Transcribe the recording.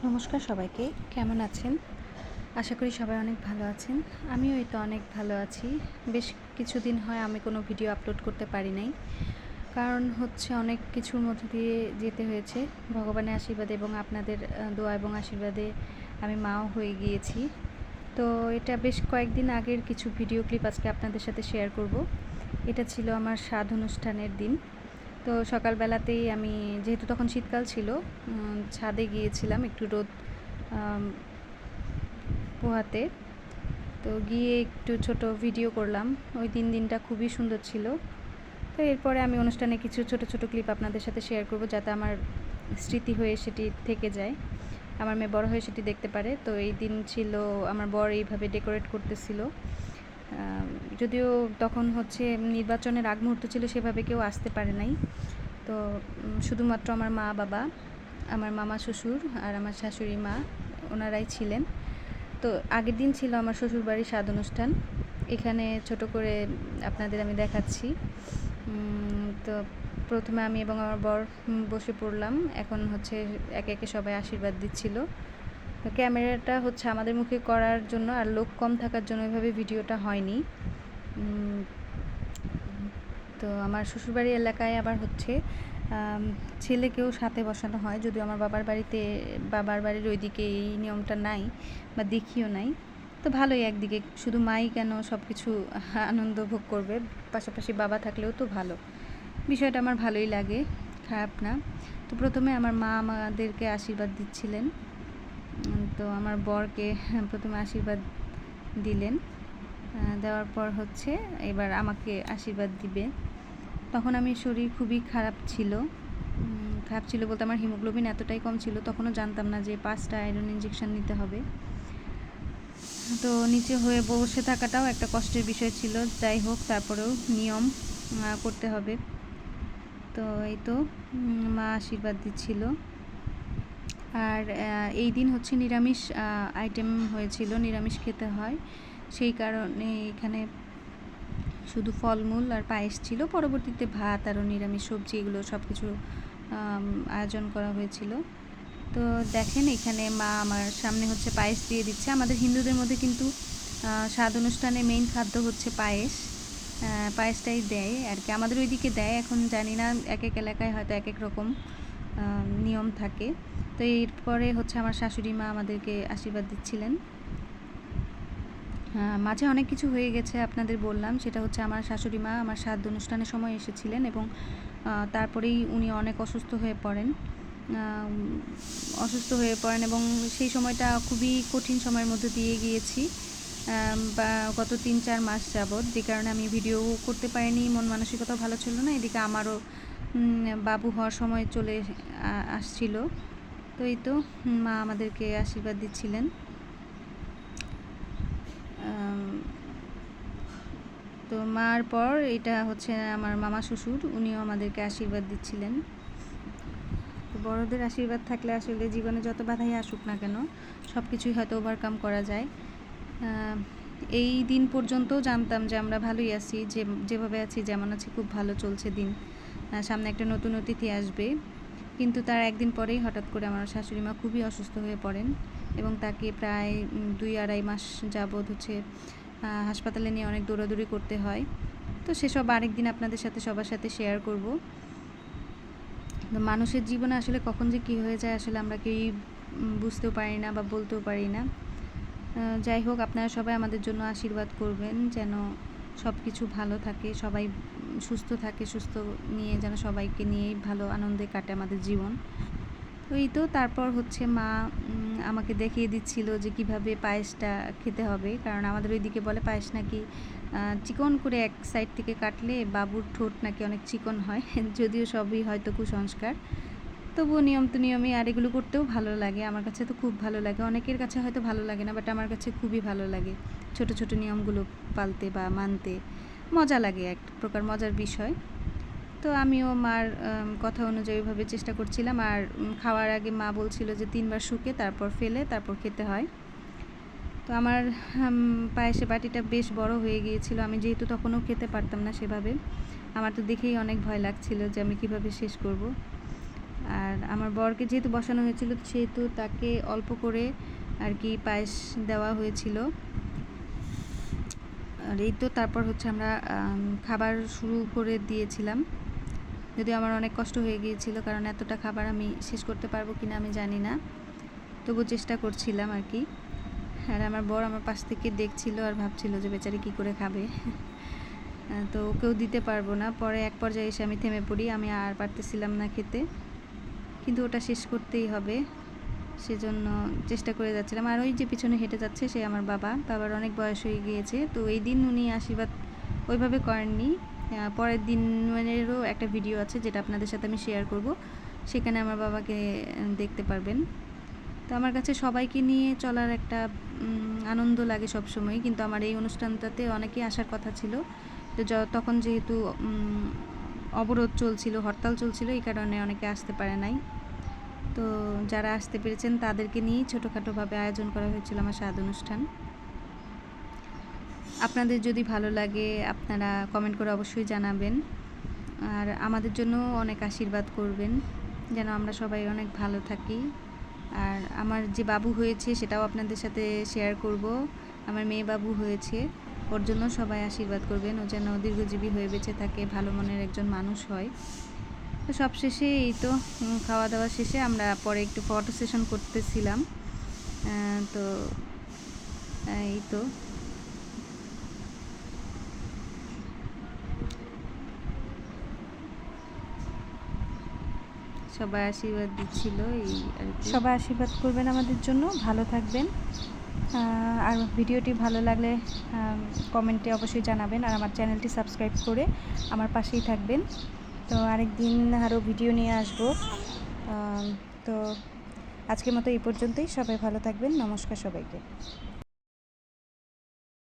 নমস্কার সবাইকে, কেমন আছেন? আশা করি সবাই অনেক ভালো আছেন। আমিও এই তো অনেক ভালো আছি। বেশ কিছুদিন হয় আমি কোনো ভিডিও আপলোড করতে পারি নাই। কারণ হচ্ছে অনেক কিছুর মধ্যে দিয়ে যেতে হয়েছে। ভগবানের আশীর্বাদে এবং আপনাদের দোয়া এবং আশীর্বাদে আমি মাও হয়ে গিয়েছি। তো এটা বেশ কয়েকদিন আগের কিছু ভিডিও ক্লিপ আজকে আপনাদের সাথে শেয়ার করব। এটা ছিল আমার সাধ অনুষ্ঠানের দিন। তো সকালবেলাতেই আমি, যেহেতু তখন শীতকাল ছিল, ছাদে গিয়েছিলাম একটু রোদ পোহাতে। তো গিয়ে একটু ছোট ভিডিও করলাম। ওই দিনটা খুবই সুন্দর ছিল। তো এরপরে আমি অনুষ্ঠানে কিছু ছোট ছোট ক্লিপ আপনাদের সাথে শেয়ার করব, যাতে আমার স্মৃতি হয়ে সেটি থেকে যায়, আমার মেয়ে বড় হয়ে সেটি দেখতে পারে। তো এই দিন ছিল, আমার বর এইভাবে ডেকোরেট করতেছিল। যদিও তখন হচ্ছে নির্বাচনের আগ মুহূর্ত ছিল, সেভাবে কেউ আসতে পারে নাই। তো শুধুমাত্র আমার মা বাবা, আমার মামা শ্বশুর আর আমার শাশুড়ি মা, ওনারাই ছিলেন। তো আগের দিন ছিল আমার শ্বশুরবাড়ির স্বাদ অনুষ্ঠান। এখানে ছোট করে আপনাদের আমি দেখাচ্ছি। তো প্রথমে আমি এবং আমার বর বসে পড়লাম। এখন হচ্ছে একে একে সবাই আশীর্বাদ দিচ্ছিল। তো ক্যামেরাটা হচ্ছে আমাদের মুখে করার জন্য আর লোক কম থাকার জন্য এভাবে ভিডিওটা হয়নি। তো আমার শ্বশুরবাড়ির এলাকায় আবার হচ্ছে ছেলেকেও সাথে বসানো হয়, যদিও আমার বাবার বাড়ির ওইদিকে এই নিয়মটা নাই বা দেখিও নাই। তো ভালোই, একদিকে শুধু মাই কেন সব কিছু আনন্দ ভোগ করবে, পাশাপাশি বাবা থাকলেও তো ভালো। বিষয়টা আমার ভালোই লাগে, খারাপ না। তো প্রথমে আমার মা আমাদেরকে আশীর্বাদ দিচ্ছিলেন। তো আমার বরকে প্রথমে আশীর্বাদ দিলেন, দেওয়ার পর হচ্ছে এবার আমাকে আশীর্বাদ দিবে। তখন আমি শরীর খুবই খারাপ ছিল বলতে আমার হিমোগ্লোবিন এতটাই কম ছিল, তখনও জানতাম না যে 5টা আয়রন ইঞ্জেকশন নিতে হবে। তো নিচে হয়ে বসে থাকাটাও একটা কষ্টের বিষয় ছিল। যাই হোক, তারপরেও নিয়ম করতে হবে। তো এই তো মা আশীর্বাদ দিচ্ছিল। আর এই দিন হচ্ছে নিরামিষ আইটেম হয়েছিল, নিরামিষ খেতে হয়, সেই কারণে এখানে শুধু ফলমূল আর পায়েস ছিল। পরবর্তীতে ভাত আরও নিরামিষ সবজি, এগুলো সব কিছু আয়োজন করা হয়েছিল। তো দেখেন, এখানে মা আমার সামনে হচ্ছে পায়েস দিয়ে দিচ্ছে। আমাদের হিন্দুদের মধ্যে কিন্তু স্বাদ অনুষ্ঠানে মেইন খাদ্য হচ্ছে পায়েস। পায়েসটাই দেয় আর কি, আমাদের ওইদিকে দেয়। এখন জানি না, এক এক এলাকায় হয়তো এক এক রকম নিয়ম থাকে। তো এরপরে হচ্ছে আমার শাশুড়ি মা আমাদেরকে আশীর্বাদ দিচ্ছিলেন। মাঝে অনেক কিছু হয়ে গেছে, আপনাদের বললাম। সেটা হচ্ছে আমার শাশুড়ি মা আমার শ্রাদ্ধ অনুষ্ঠানের সময় এসেছিলেন এবং তারপরেই উনি অনেক অসুস্থ হয়ে পড়েন এবং সেই সময়টা খুবই কঠিন সময়ের মধ্যে দিয়ে গিয়েছি বা গত 3-4 মাস যাবৎ, যে কারণে আমি ভিডিও করতে পারিনি। মন মানসিকতাও ভালো ছিল না। এদিকে আমারও বাবু হওয়ার সময় চলে আসছিল। তো এই তো মা আমাদেরকে আশীর্বাদ দিচ্ছিলেন। তো মার পর এটা হচ্ছে আমার মামা শ্বশুর, উনিও আমাদেরকে আশীর্বাদ দিচ্ছিলেন। তো বড়দের আশীর্বাদ থাকলে আসলে জীবনে যত বাধাই আসুক না কেন, সব কিছুই হয়তো ওভারকাম করা যায়। এই দিন পর্যন্ত জানতাম যে আমরা ভালোই আছি, যেভাবে আছি, যেমন আছি, খুব ভালো চলছে দিন। সামনে একটা নতুন অতিথি আসবে, কিন্তু তার একদিন পরেই হঠাৎ করে আমার শাশুড়ি মা খুবই অসুস্থ হয়ে পড়েন এবং তাকে প্রায় 2-2.5 মাস যাবৎ হচ্ছে হাসপাতালে নিয়ে অনেক দৌড়াদৌড়ি করতে হয়। তো সেসব আরেকদিন আপনাদের সাথে সবার সাথে শেয়ার করব। মানুষের জীবনে আসলে কখন যে কী হয়ে যায়, আসলে আমরা কেউই বুঝতেও পারি না বা বলতেও পারি না। যাই হোক, আপনারা সবাই আমাদের জন্য আশীর্বাদ করবেন যেন সব কিছু ভালো থাকে, সবাই সুস্থ থাকে, সুস্থ নিয়ে যেন সবাইকে নিয়েই ভালো আনন্দে কাটে আমাদের জীবন। তো এই তো তারপর হচ্ছে মা আমাকে দেখিয়ে দিচ্ছিল যে কিভাবে পায়েসটা খেতে হবে, কারণ আমাদের ওইদিকে বলে পায়েস নাকি চিকন করে এক সাইড থেকে কাটলে বাবুর ঠোঁট নাকি অনেক চিকন হয়। যদিও সবই হয়তো কুসংস্কার, তবুও নিয়ম তো নিয়মই। আর এগুলো করতেও ভালো লাগে, আমার কাছে তো খুব ভালো লাগে। অনেকের কাছে হয়তো ভালো লাগে না, বাট আমার কাছে খুবই ভালো লাগে ছোট ছোট নিয়মগুলো পালতে বা মানতে। মজা লাগে, এক প্রকার মজার বিষয়। তো আমিও মার কথা অনুযায়ী ওইভাবে চেষ্টা করছিলাম। আর খাওয়ার আগে মা বলছিল যে 3বার শুকে তারপর ফেলে তারপর খেতে হয়। তো আমার পায়েসের বাটিটা বেশ বড় হয়ে গিয়েছিল। আমি যেহেতু তখনও খেতে পারতাম না সেভাবে, আমার তো দেখেই অনেক ভয় লাগছিল যে আমি কিভাবে শেষ করব। আর আমার বরকে যেহেতু বসানো হয়েছিল সেহেতু তাকে অল্প করে আর কি পায়েস দেওয়া হয়েছিল। আর এই তো তারপর হচ্ছে আমরা খাবার শুরু করে দিয়েছিলাম, যদিও আমার অনেক কষ্ট হয়ে গিয়েছিল, কারণ এতটা খাবার আমি শেষ করতে পারবো কিনা আমি জানি না, তবু চেষ্টা করছিলাম আর কি। আর আমার বর আমার পাশ থেকে দেখছিল আর ভাবছিল যে বেচারি কী করে খাবে। তো ওকেও দিতে পারবো না। পরে এক পর্যায়ে এসে আমি থেমে পড়ি, আমি আর পারতেছিলাম না খেতে, কিন্তু ওটা শেষ করতেই হবে, সেজন্য চেষ্টা করে যাচ্ছিলাম। আর ওই যে পিছনে হেঁটে যাচ্ছে সে আমার বাবার অনেক বয়স হয়ে গিয়েছে, তো এই দিন উনি আশীর্বাদ ওইভাবে করেননি। পরের দিনেরও একটা ভিডিও আছে যেটা আপনাদের সাথে আমি শেয়ার করব, সেখানে আমার বাবাকে দেখতে পারবেন। তো আমার কাছে সবাইকে নিয়ে চলার একটা আনন্দ লাগে সব সময়, কিন্তু আমার এই অনুষ্ঠানটাতে অনেকেই আসার কথা ছিল, তো তখন যেহেতু অবরোধ চলছিল, হরতাল চলছিল, এই কারণে অনেকে আসতে পারে নাই। তো যারা আসতে পেরেছেন তাদেরকে নিয়েই ছোটোখাটোভাবে আয়োজন করা হয়েছিল আমার স্বাদ অনুষ্ঠান। আপনাদের যদি ভালো লাগে আপনারা কমেন্ট করে অবশ্যই জানাবেন, আর আমাদের জন্য অনেক আশীর্বাদ করবেন যেন আমরা সবাই অনেক ভালো থাকি। আর আমার যে বাবু হয়েছে সেটাও আপনাদের সাথে শেয়ার করব। আমার মেয়ে বাবু হয়েছে, ওর জন্য সবাই আশীর্বাদ করবেন, ও যেন দীর্ঘজীবী হয়ে বেঁচে থাকে, ভালো মনের একজন মানুষ হয়। তো সব শেষে এই তো খাওয়া দাওয়া শেষে আমরা পরে একটু ফটো সেশন করতেছিলাম। তো এই তো সবাই আশীর্বাদ দিচ্ছিল, এই আর কি। সবাই আশীর্বাদ করবেন আমাদের জন্য, ভালো থাকবেন। আর ভিডিওটি ভালো লাগলে কমেন্টে অবশ্যই জানাবেন, আর আমার চ্যানেলটি সাবস্ক্রাইব করে আমার পাশেই থাকবেন। তো আরেক দিন আরও ভিডিও নিয়ে আসব। তো আজকের মতো এই পর্যন্তই, সবাই ভালো থাকবেন, নমস্কার সবাইকে।